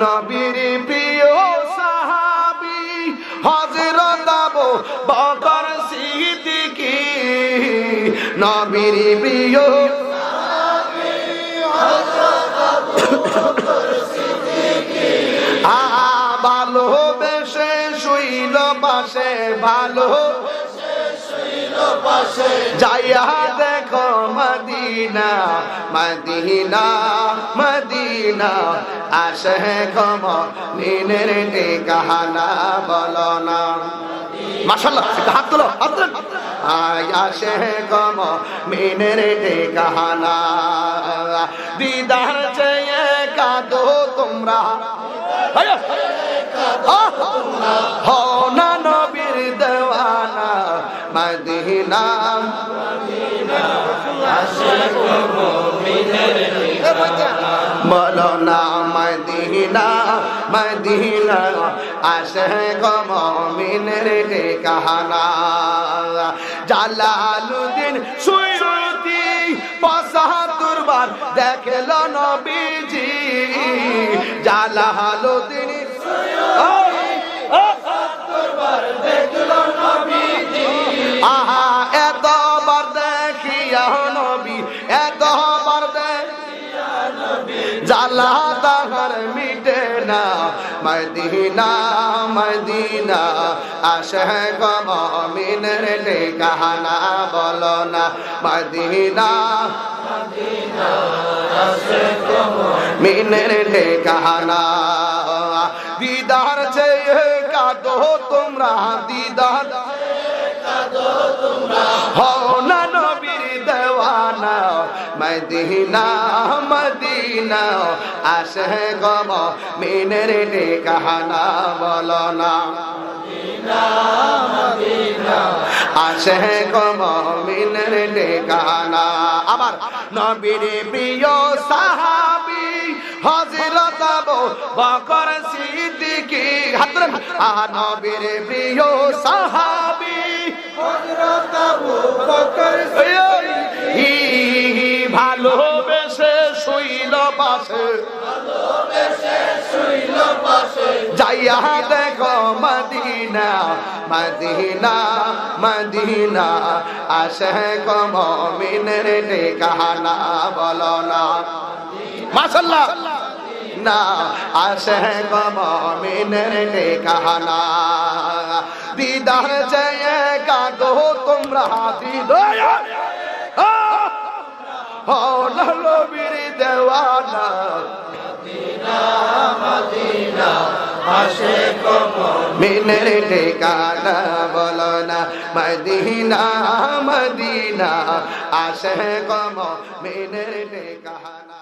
নবীর প্রিয় সাহাবী হযরত আবু বকর সিদ্দিকী, নবীর প্রিয় সাহাবী হযরত আবু বকর সিদ্দিকী। ভালোবেসে শুইল পাশে, ভালোবেসে শুইল পাশে, যাইয়া দেখো মদিনা মদিনা মদিনা, আসে গম মিনের ঠিকানা বলো না। মাশাআল্লাহ, একটা হাত তোলো, হাত তোলেন। আসে গম মিনের ঠিকানা, দিদার চেয়ে কাঁদো তোমরা, হও না নবীর দেওয়ানা মদিনা বলো না মদিনা মদিনা, আসে গো মুমিনের ঠিকানা। জালালউদ্দিন সুয়ুতি ৭৫ বার দেখল নবীজি, জালালউদ্দিন সুয়ুতি ৭৫ বার দেখল নবীজি। আহা এতবার দেখিয়া নবী, এতবার দেখিয়া নবী, জালা তাহার মিটে না মদিনা মদিনা, আসে গো মুমিনের ঠিকানা বলো না মদিনা মদিনা, আসে গো মুমিনের ঠিকানা। দিদার চেয়ে কাঁদো তোমরা, দিদার কাঁদো তোমরা, হও না নবীর দেওয়ানা মদিনা মদিনা, আসে গো মুমিনের ঠিকানা বলো না মদিনা মদিনা, আসে গো মুমিনের ঠিকানা। আবার নবীর প্রিয় সাহাবী হযরত আবু বকর সিদ্দিকী, হাত ধরেন। নবীর প্রিয় সাহাবী হযরত আবু বকর সিদ্দিকী, ভালোবেসে শুইল পাশে, ভালোবেসে শুইল পাশে, যাইয়া দেখো মদিনা মদিনা মদিনা, আসে গো মুমিনের ঠিকানা বলো না। মাশাআল্লাহ, না আসে গো মুমিনের ঠিকানা, দিদার চেয়ে কাঁদো তোমরা, দিদার হও না নবীর দেওয়ানা মদিনা মদিনা, আসে গো মুমিনের ঠিকানা বলো না মদিনা মদিনা, আসে গো মুমিনের ঠিকানা।